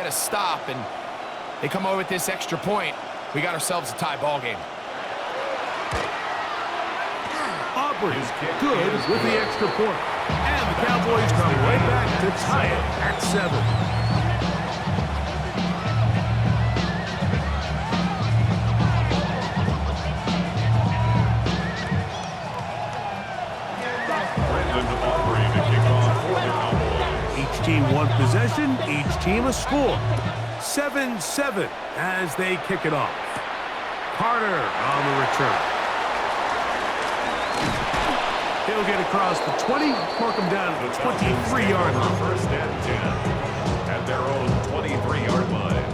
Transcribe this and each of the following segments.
to stop, and they come away with this extra point. We got ourselves a tie ball game. Aubrey good with the extra point. And the Cowboys come right back to tie it at 7. Each team one possession, each team a score. 7-7 as they kick it off. Carter on the return. He'll get across the 20, mark him down at the 23-yard line. First and 10 at their own 23-yard line.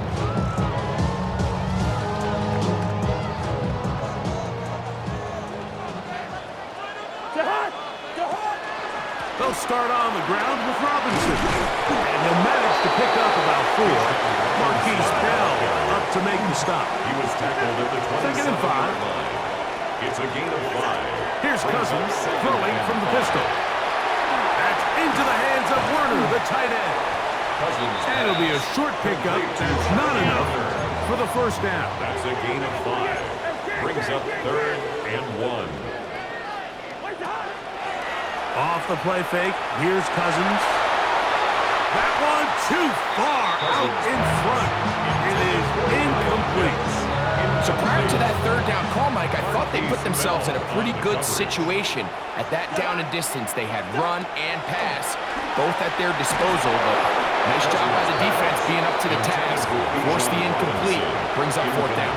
They'll start on the ground with Robinson. And they'll manage to pick up about 4. Marquise Bell up to make the stop. He was tackled at the 27-yard line. It's a gain of 5. Here's Cousins throwing from the pistol. That's into the hands of Werner, the tight end. And it'll be a short pickup. That's not enough for the first down. That's a gain of 5. Brings up 3rd and 1. Off the play fake, here's Cousins. That one too far out in front. It is incomplete. So prior to that 3rd down call, Mike, I thought they put themselves in a pretty good situation. At that down and distance, they had run and pass, both at their disposal, but nice job by the defense being up to the task. Force the incomplete, brings up 4th down.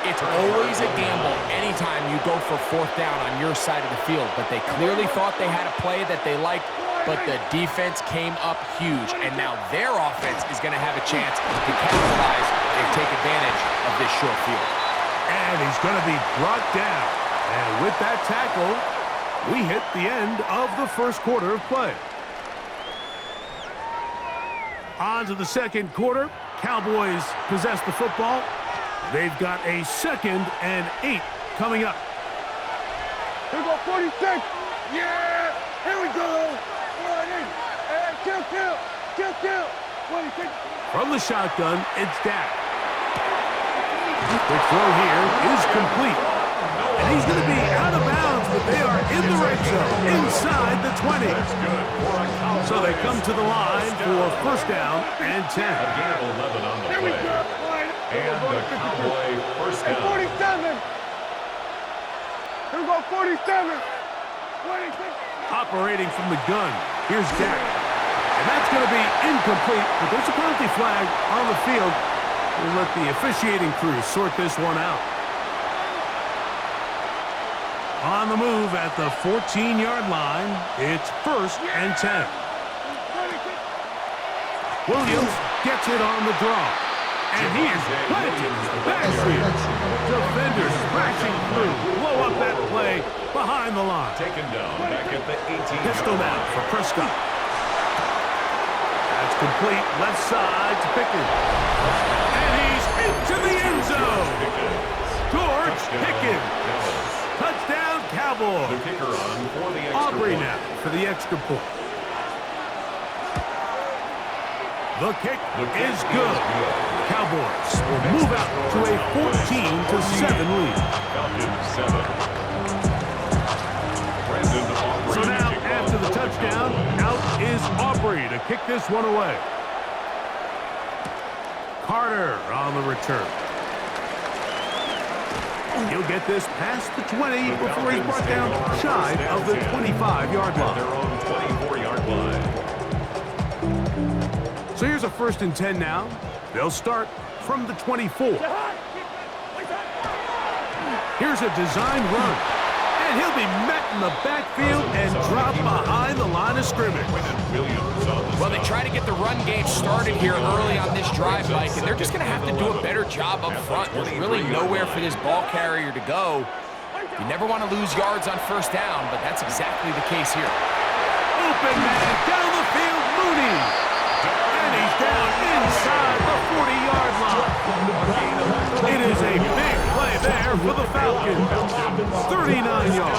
It's always a gamble anytime you go for 4th down on your side of the field, but they clearly thought they had a play that they liked, but the defense came up huge, and now their offense is going to have a chance to capitalize and take advantage of this short field. And he's going to be brought down. And with that tackle, we hit the end of the first quarter of play. On to the second quarter. Cowboys possess the football. They've got a 2nd and 8 coming up. Here we go, 46. Yeah! Here we go. Kill. 46. From the shotgun, it's Dak. The throw here is complete. And he's going to be out of bounds, but they are in the red zone, inside the 20. So they come to the line for 1st down and 10. A gain of 11 on the play. And the Cowboy 1st down. 47. Here we go, 47. 26. Operating from the gun, here's Dak. And that's going to be incomplete, but there's a penalty flag on the field. We'll let the officiating crew sort this one out. On the move at the 14-yard line, it's 1st and 10. Williams gets it on the draw. And he is planted backfield. Defenders crashing through. Blow up that play behind the line. Taken down back at the 18. Pistol now for Prescott. That's complete. Left side to Pickens. And he's into the end zone. George Pickens. Touchdown, Cowboys. The kicker on for the extra Aubrey point. now for the extra point. The kick is good. Cowboys will move out to a 14-7 lead. So now, after the touchdown, out is Aubrey to kick this one away. Carter on the return. He'll get this past the 20 before he's brought down shy of the 25-yard line. Their own 24-yard line. So here's a 1st and 10 now. They'll start from the 24. Here's a design run. And he'll be met in the backfield and dropped behind the line of scrimmage. Well, they try to get the run game started here early on this drive, Mike, and they're just going to have to do a better job up front. There's really nowhere for this ball carrier to go. You never want to lose yards on 1st down, but that's exactly the case here. Open man down the field, Mooney. And he's down inside the 40-yard line. It is a big play there for the Falcons. 39 yards.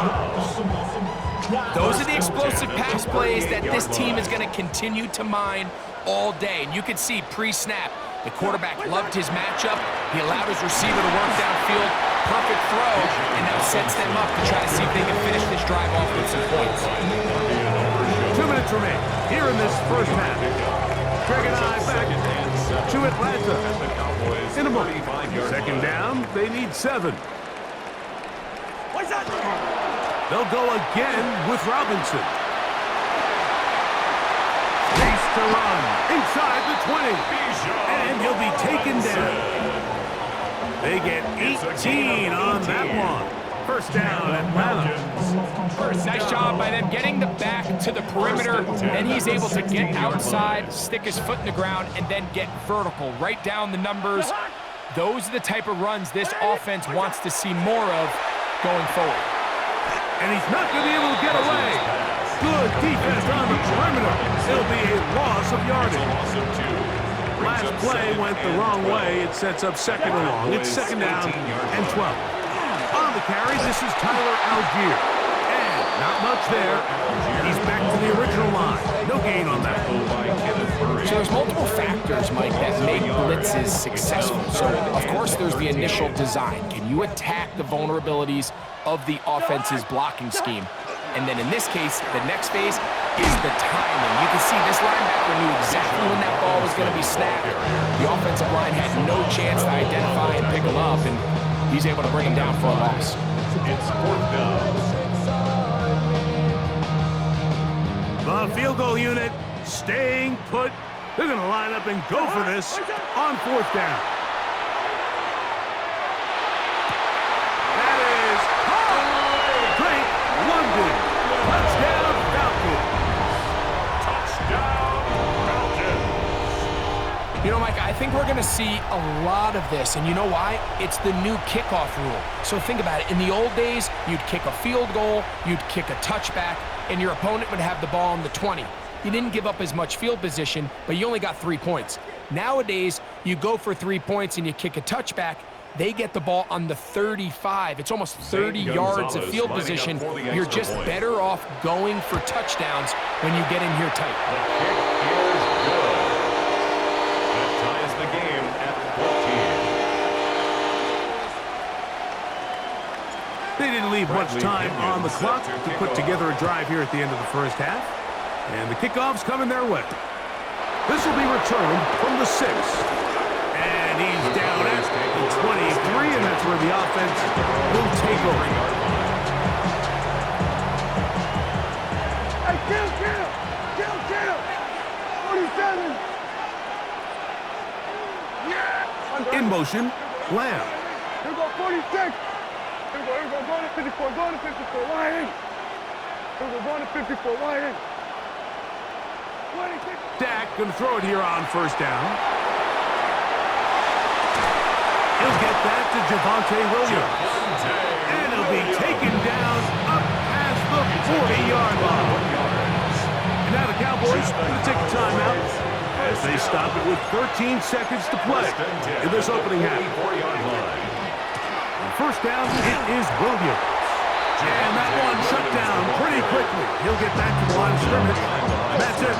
Those are the explosive pass plays that this team is going to continue to mine all day. And you can see pre-snap, the quarterback loved his matchup. He allowed his receiver to work downfield. Perfect throw, and now sets them up to try to see if they can finish this drive off with some points. 2 minutes remain here in this first half. Greg and I back to Atlanta. In a moment. Second down, they need 7. They'll go again with Robinson. Space to run inside the 20. And he'll be taken down. They get 18 on that one. First down, Atlanta. Nice job by them getting the back to the perimeter. Then he's able to get outside, stick his foot in the ground, and then get vertical right down the numbers. Those are the type of runs this offense wants to see more of going forward. And he's not going to be able to get away. Good defense on the perimeter. It'll be a loss of yardage. Last play went the wrong way. It sets up second and long. It's second down and 12. On the carry, this is Tyler Algier. And not much there. He's back to the original line. No gain on that. So there's multiple factors, Mike, that make blitzes successful. So, of course, there's the initial design. Can you attack the vulnerabilities of the offense's blocking scheme? And then in this case, the next phase is the timing. You can see this linebacker knew exactly when that ball was going to be snapped. The offensive line had no chance to identify and pick him up, and he's able to bring him down for a loss. It's fourth down. The field goal unit staying put. They're going to line up and go for this on fourth down. That is Drake London. Touchdown, Falcons. Touchdown, Falcons. You know, Mike, I think we're going to see a lot of this, and you know why? It's the new kickoff rule. So think about it. In the old days, you'd kick a field goal, you'd kick a touchback, and your opponent would have the ball on the 20. You didn't give up as much field position, but you only got 3 points. Nowadays, you go for 3 points and you kick a touchback, they get the ball on the 35. It's almost 30 yards of field position. You're just better off going for touchdowns when you get in here tight. The kick is good. That ties the game at 14. They didn't leave much time on the clock to put together a drive here at the end of the first half. And the kickoff's coming their way. This will be returned from the 6. And he's down at the 23, and that's where the offense will take over. Hey, kill! 47! Yeah! In motion, Lamb. Here we go, 46! Here we go, going to 54, line in! Here we go, going to 54, line in! Dak going to throw it here on first down. He'll get that to Javonte Williams. And he'll be taken down up past the 40-yard line. And now the Cowboys going to take a timeout as they stop it with 13 seconds to play in this opening half. First down, it is Williams. And that one shut down pretty quickly. He'll get back to the line of scrimmage. That's it.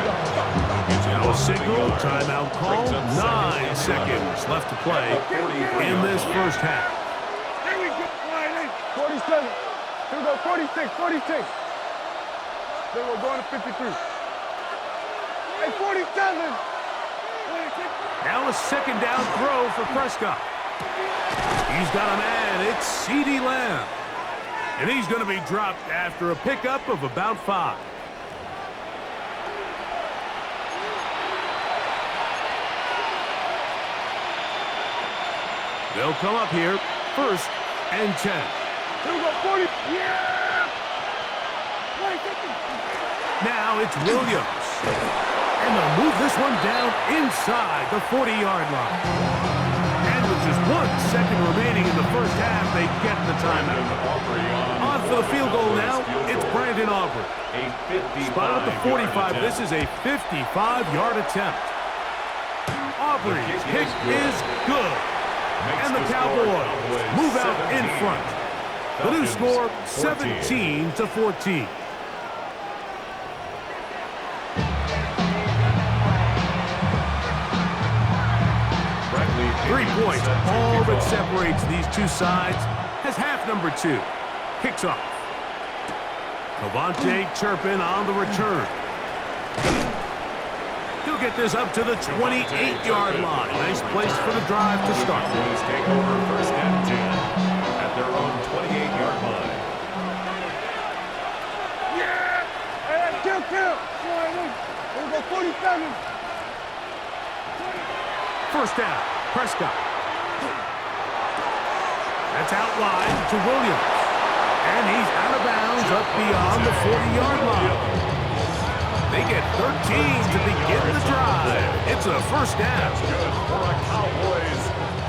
Now a signal, timeout call. 9 seconds left to play in this first half. Here we go, line in! 47. Here we go, 46. Then we're going to 53. Hey, 47! Now a second down throw for Prescott. He's got a man. It's CeeDee Lamb. And he's going to be dropped after a pickup of about 5. They'll come up here, first and 10. Here we go, 40. Yeah! Now it's Williams. And they'll move this one down inside the 40-yard line. And with just 1 second remaining in the first half, they get the timeout. On for the field goal now, it's Brandon Aubrey. Spot at the 45. This is a 55-yard attempt. Aubrey's kick is good. And the Cowboys move out in front. The new score, 17-14. 3 points, all that separates these two sides, as half number 2 kicks off. Cavante Turpin on the return. He'll get this up to the 28-yard line. Nice place for the drive to start. Cowboys take over first and 10 at their own 28-yard line. Yeah! Hey, kill! We're going to go 47. First down, Prescott. That's out wide to Williams. And he's out of bounds up beyond the 40-yard line. They get 13 to begin the drive. It's a first down. That's good for a Cowboys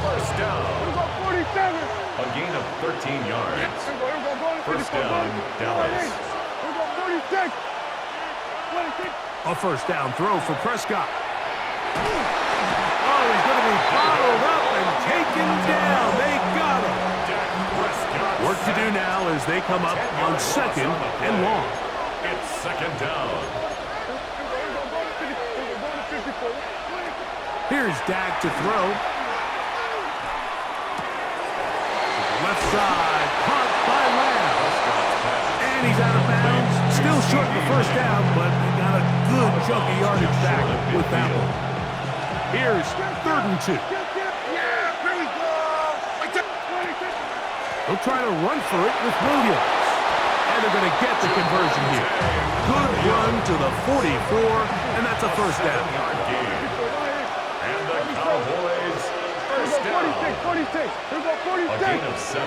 first down. We're going 47. A gain of 13 yards. We're going First down, Dallas. We're going 46. 26. A first down throw for Prescott. Oh, he's going to be bottled up and taken down. They got him. Work to do now as they come up on second and long. It's second down. Here's Dak to throw. Left side, caught by Lamb. And he's out of bounds. Still short of the first down, but he got a good chunky yardage back with that one. Here's 3rd and 2. They'll try to run for it with Williams. And they're going to get the conversion here. Good run to the 44, and that's a first down. And the Cowboys first down. 46. We're going 46. A gain of 7.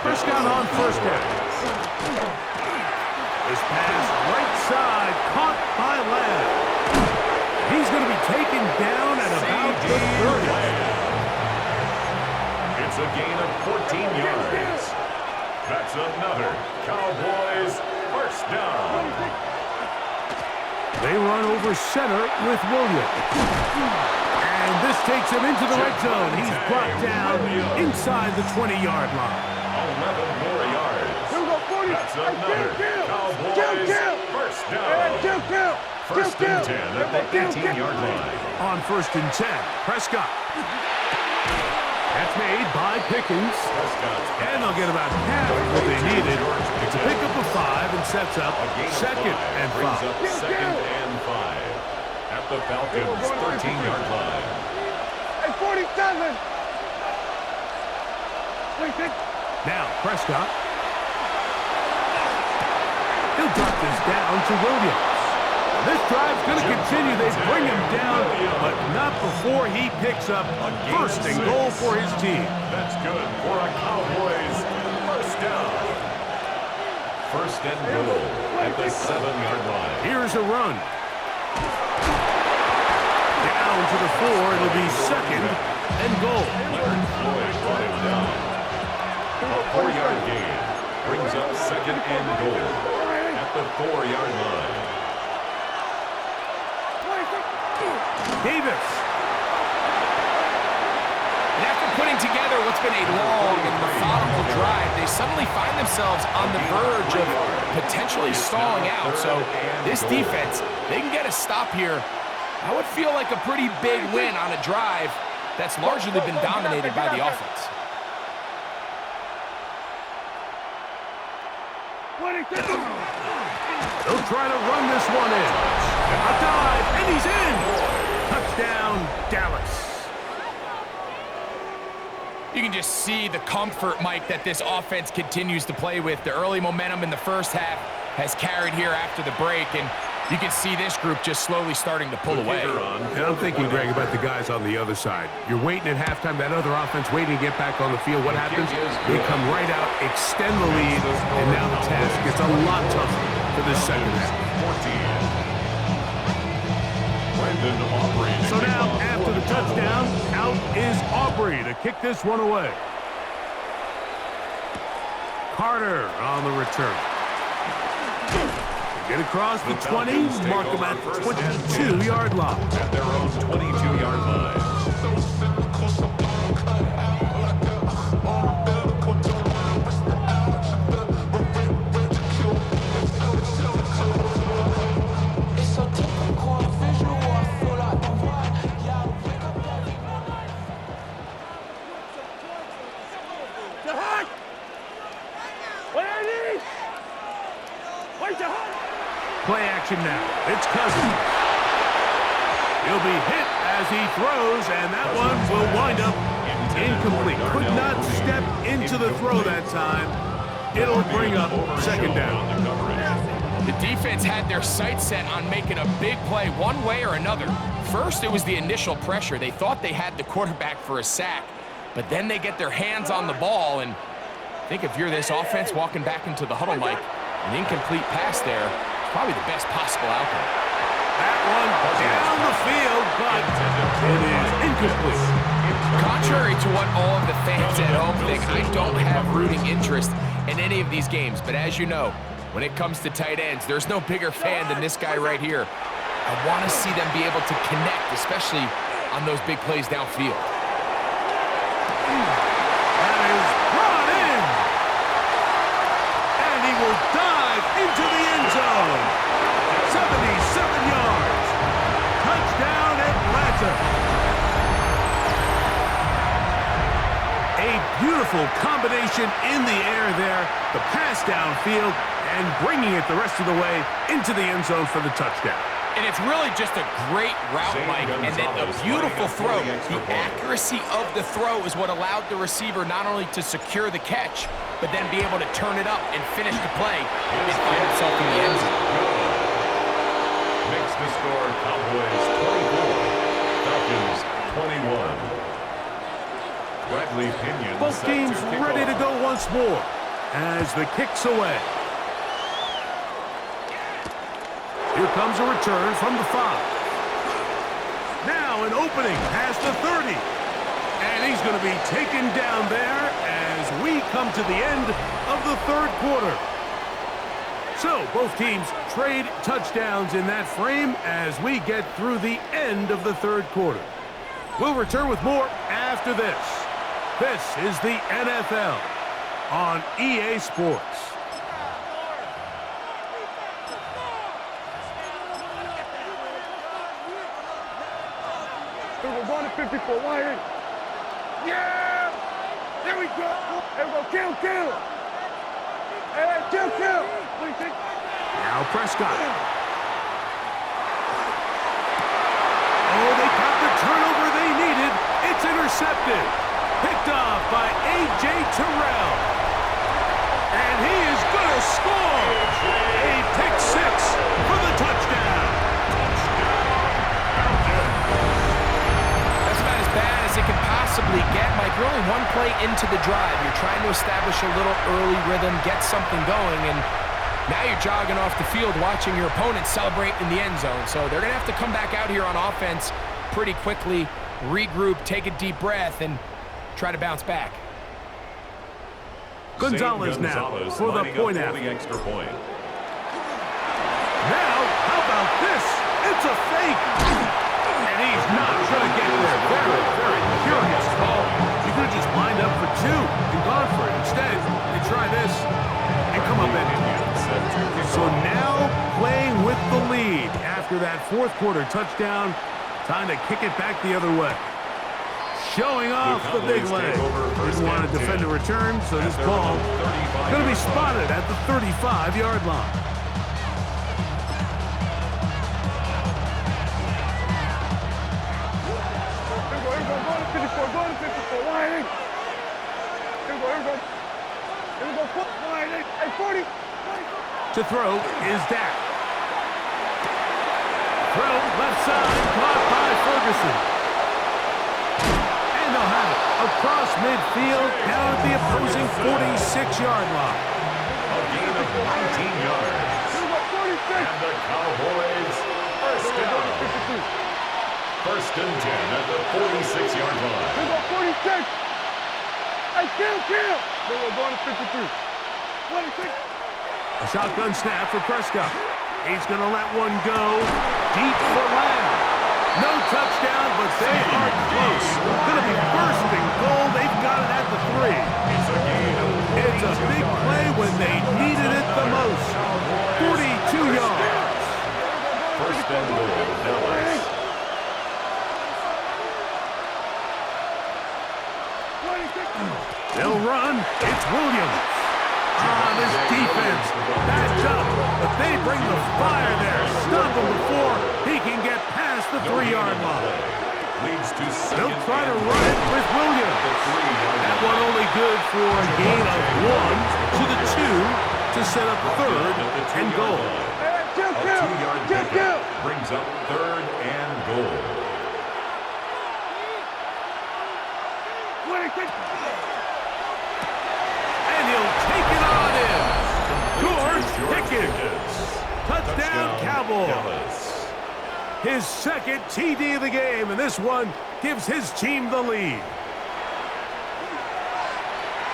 Prescott on first down. This pass right side, caught by Lamb. He's going to be taken down at about the 30. It's a gain of 14 yards. That's another Cowboys first down. They run over center with Williams. And this takes him into the red zone. He's brought down inside the 20-yard line. 11 more yards. That's another Cowboys first down. First and 10 at the 18-yard line. On first and 10, Prescott. That's made by Pickens. And they'll get about half of what they needed. It's a pickup of 5 and sets up second and 5. Second and 5 at the Falcons' 13-yard line. And 47. Now Prescott. He'll drop this down to Williams. This drive's going to continue. They bring him down, but not before he picks up first and goal for his team. That's good for a Cowboys first down. First and goal at the 7-yard line. Here's a run. Down to the 4. It'll be second and goal. Leonard Floyd brought him down. A 4-yard gain brings up second and goal at the 4-yard line. Davis. And after putting together what's been a long and methodical drive, they suddenly find themselves on the verge of potentially stalling out. So this defense, they can get a stop here. I would feel like a pretty big win on a drive that's largely been dominated by the offense. They'll try to run this one in. A dive, and he's in. Touchdown, Dallas. You can just see the comfort, Mike, that this offense continues to play with. The early momentum in the first half has carried here after the break, and you can see this group just slowly starting to pull away. And I'm thinking, Greg, about the guys on the other side. You're waiting at halftime, that other offense waiting to get back on the field. What happens? They come right out, extend the lead, and now the task gets a lot tougher for this second half. 14. Brandon Aubrey. So now, after the touchdown, out is Aubrey to kick this one away. Carter on the return. Get across the 20, mark them at the 22-yard line. At their own 22-yard line. action now. It's Cousins. He'll be hit as he throws, and that one will wind up incomplete. Could not step into the throw that time. It'll bring up second down. The defense had their sights set on making a big play one way or another. First, it was the initial pressure. They thought they had the quarterback for a sack, but then they get their hands on the ball, and I think if you're this offense walking back into the huddle, Mike, an incomplete pass there is probably the best possible outcome. That one down the field, but it is incomplete. Contrary to what all of the fans at home think, I don't have rooting interest in any of these games, but as you know, when it comes to tight ends, there's no bigger fan than this guy right here. I want to see them be able to connect, especially on those big plays downfield. That is brought in. And he will dive into the end zone. 77 yards. Touchdown, Atlanta. A beautiful combination in the air there. The pass downfield and bringing it the rest of the way into the end zone for the touchdown. And it's really just a great route, Mike, and then a beautiful throw. The accuracy of the throw is what allowed the receiver not only to secure the catch, but then be able to turn it up and finish the play and find himself in the end zone. Makes the score Cowboys 24, Falcons 21. Bradley Pinion. Both teams ready to go once more as the kick's away. Here comes a return from the 5. Now an opening past the 30. And he's going to be taken down there as we come to the end of the third quarter. So both teams trade touchdowns in that frame as we get through the end of the third quarter. We'll return with more after this. This is the NFL on EA Sports. We're going to 54. Why? Yeah! There we go. There we go. Kill. Hey, kill. What do you think? Now Prescott. Oh, they got the turnover they needed. It's intercepted. Picked off by A.J. Terrell. And he is going to score. A pick 6 for the touchdown. Bad as it can possibly get, Mike. You're only one play into the drive. You're trying to establish a little early rhythm, get something going, and now you're jogging off the field watching your opponent celebrate in the end zone. So they're going to have to come back out here on offense pretty quickly, regroup, take a deep breath, and try to bounce back. Gonzalez now for the point out. Extra point. Now, how about this? It's a fake. And he's not going to get there. Very, very curious call. He could have just lined up for 2 and gone for it. Instead, they try this and come up empty. So now playing with the lead after that fourth quarter touchdown. Time to kick it back the other way. Showing off the big leg. Didn't want to defend a return, so this ball going to be spotted at the 35-yard line. To throw is Dak. Throw left side, caught by Ferguson. And they'll have it across midfield, down at the opposing 46-yard line. A gain of 19 yards. And the Cowboys first down. First and 10 at the 46-yard line. We go 46. Hey, kill. We're going to 53. 26. A shotgun snap for Prescott. He's going to let one go deep for Lamb. No touchdown, but they are close. Going to be first and goal. They've got it at the 3. It's a big play when they needed it the most. 42 yards. First and goal, Dallas. They'll run. It's Williams. This defense backed up, but They bring the fire there. Stop him before he can get past the 3-yard line. They'll try to run it with Williams. That one only good for a gain of 1 to the 2 to set up 3rd and goal. A 2-yard pickup brings up 3rd and goal. And he'll take it on in. George Pickens. Touchdown, Cowboys. His 2nd TD of the game, and this one gives his team the lead.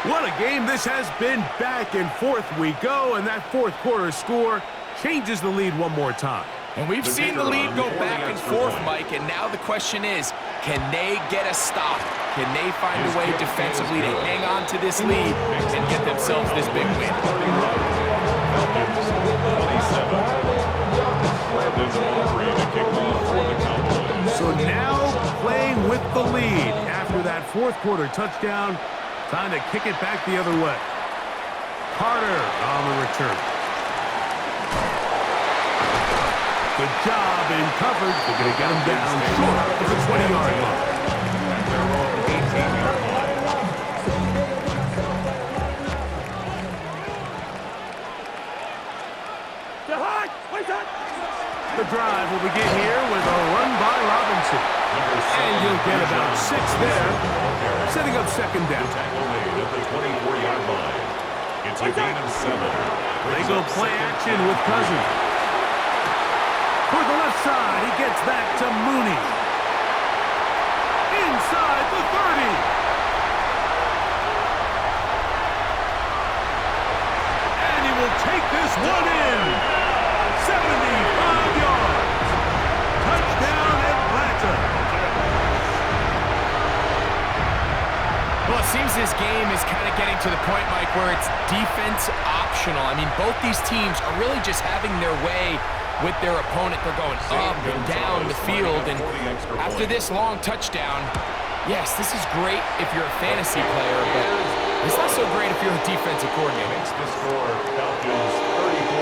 What a game this has been. Back and forth we go, and that 4th quarter score changes the lead one more time. And we've seen the lead go back and forth, Mike, and now the question is, can they get a stop? Can they find a way defensively to hang on to this lead and get themselves this big win? So now playing with the lead after that 4th quarter touchdown, time to kick it back the other way. Carter on the return. Good job in coverage. They're going to get him down short of the 20-yard line. The drive will begin here with a run by Robinson. And he'll get about 6 there, setting up 2nd down. It's a gain of 7. They go play action with Cousins. For the left side, he gets back to Mooney. Inside the 30. And he will take this one in. 75 yards. Touchdown, Atlanta. Well, it seems this game is kind of getting to the point, Mike, where it's defense optional. I mean, both these teams are really just having their way with their opponent. They're going up and down the field, and after this long touchdown, yes, this is great if you're a fantasy player, but it's not so great if you're a defensive coordinator. Makes the score Falcons 34,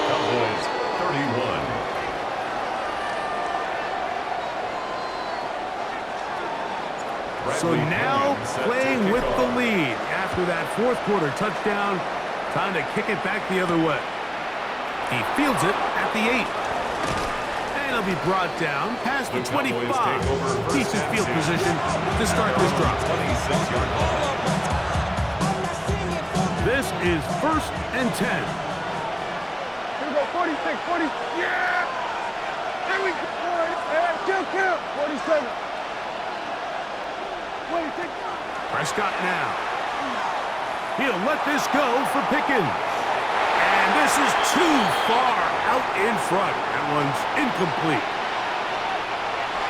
Cowboys 31. So now playing with the lead after that 4th quarter touchdown, time to kick it back the other way. He fields it at the 8. And he'll be brought down past the 25. Decent field position to start this drive. This is 1st and 10. Here we go, 46, 40. Yeah! There we go. Kill. 47. 26. Prescott now. He'll let this go for Pickens. And this is too far out in front. That one's incomplete.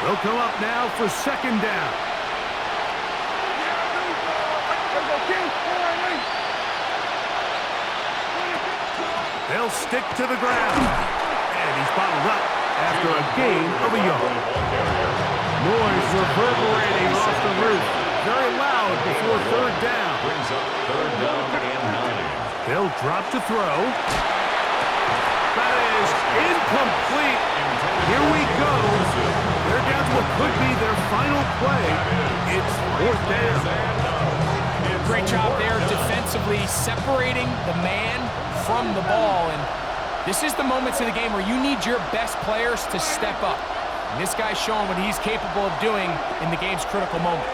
They'll come up now for 2nd down. They'll stick to the ground. And he's bottled up after a gain of a yard. Noise reverberating off the roof. Very loud before 3rd down. Brings up 3rd down and 9. They'll drop to throw. That is incomplete. Here we go. They're down to what could be their final play. It's 4th down. Great job there defensively, separating the man from the ball. And this is the moments in the game where you need your best players to step up. And this guy's showing what he's capable of doing in the game's critical moment.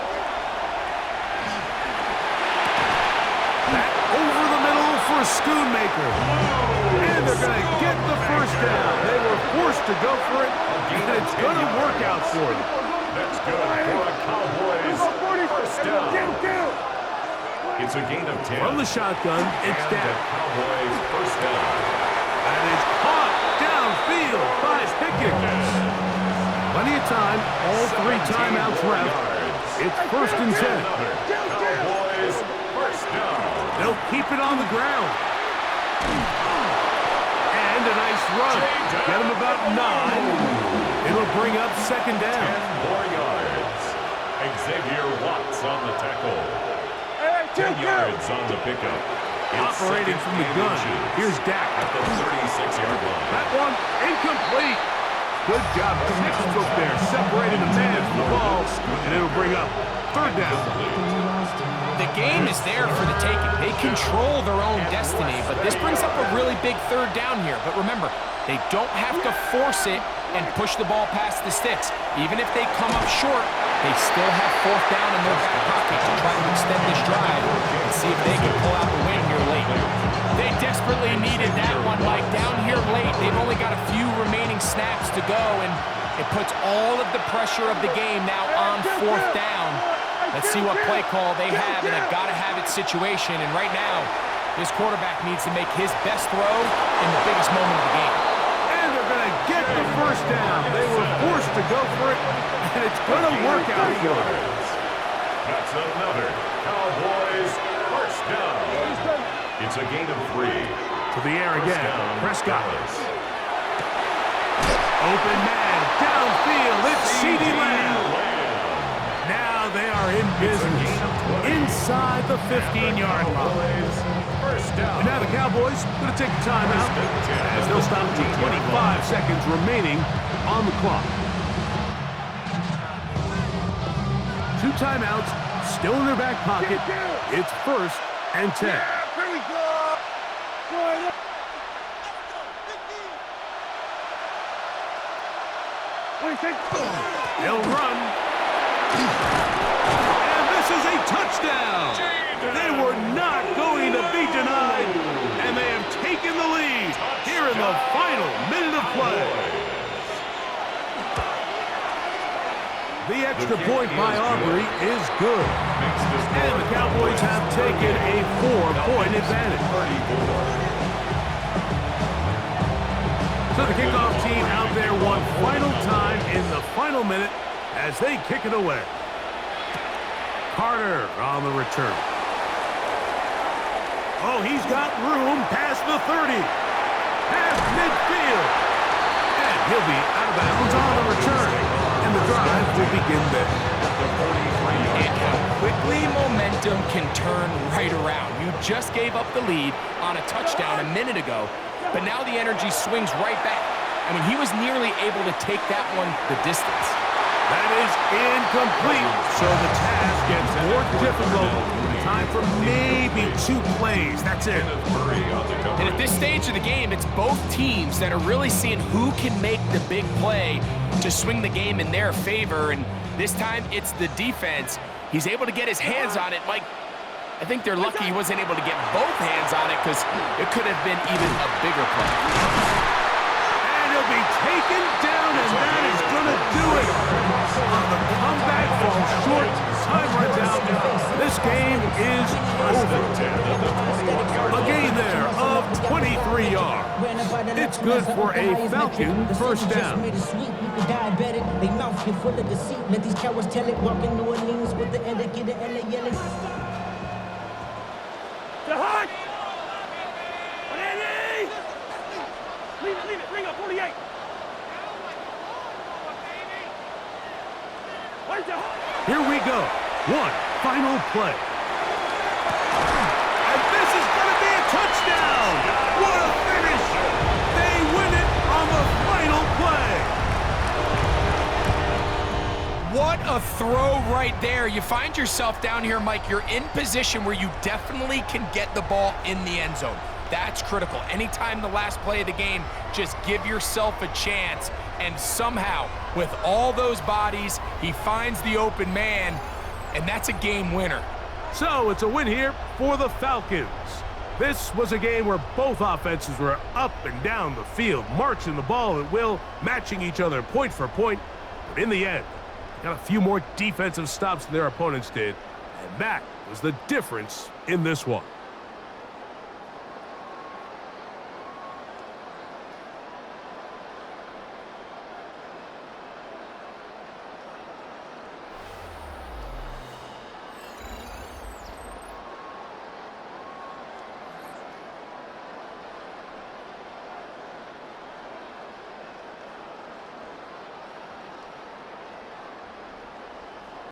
Back over the middle for Schoonmaker. And they're going to get the 1st down. They were forced to go for it, and it's going to work out for them. That's good for a Cowboys 1st down. It's a gain of 10. From the shotgun, it's and down. The Cowboys 1st down. That is caught downfield by Pickens. Plenty of time, all 3 timeouts left. It's 1st and 10. Cowboys 1st down. They'll keep it on the ground. And a nice run. Get him about 9. It'll bring up 2nd down. 10 more yards. Xavier Watts on the tackle. 10 yards on the pickup. Operating from the gun. Here's Dak. At the 36-yard line. That one incomplete. Good job connecting book there, separating the man from the ball, and it'll bring up third down. The game is there for the taking. They control their own destiny, but this brings up a really big third down here. But remember, they don't have to force it and push the ball past the sticks. Even if they come up short, they still have fourth down in their back pocket to try to extend this drive and see if they can pull out the win here late. They desperately needed that one, Mike. Down here late, they've only got a few remaining snaps to go, and it puts all of the pressure of the game now on fourth down. Let's see what play call they have in a gotta-have-it situation, and right now, this quarterback needs to make his best throw in the biggest moment of the game. And they're going to get the first down. They were forced to go for it, and it's going to work out for them. That's another Cowboys first down. It's a gain of 3. To the air again. Prescott. Open man, downfield. It's CeeDee Lamb. Now they are in business inside the 15-yard line. And now the Cowboys going to take a timeout as they'll stop with 25 seconds remaining on the clock. 2 timeouts still in their back pocket. It's 1st and 10. Here we go. They'll run. And this is a touchdown. They were not going to be denied. And they have taken the lead here in the final minute of play. The extra point by Aubrey is good. And the Cowboys have taken a 4-point advantage. So the kickoff team out there one final time in the final minute as they kick it away. Carter on the return. Oh, he's got room past the 30. Past midfield. And he'll be out of bounds on the return. And the drive will begin there. And how quickly momentum can turn right around. You just gave up the lead on a touchdown a minute ago, but now the energy swings right back. I mean, he was nearly able to take that one the distance. That is incomplete, so the task gets more difficult. Time for maybe 2 plays. That's it. And at this stage of the game, it's both teams that are really seeing who can make the big play to swing the game in their favor. And this time, it's the defense. He's able to get his hands on it. Mike, I think they're lucky he wasn't able to get both hands on it because it could have been even a bigger play. And he'll be taken down, and that is going to do it. On the comeback, falls short. Time runs out. This game is over. A gain there of 23 yards. It's good for a Falcon first down. They mouth get full of deceit. Let these cowards tell it. Walking New Orleans with the end, get it, LA yelling. Jahad! Leave it, bring up 48. Here we go. One final play. And this is going to be a touchdown. What a finish. They win it on the final play. What a throw right there. You find yourself down here, Mike. You're in position where you definitely can get the ball in the end zone. That's critical. Anytime the last play of the game, just give yourself a chance. And somehow, with all those bodies, he finds the open man, and that's a game winner. So it's a win here for the Falcons. This was a game where both offenses were up and down the field, marching the ball at will, matching each other point for point. But in the end, got a few more defensive stops than their opponents did, and that was the difference in this one.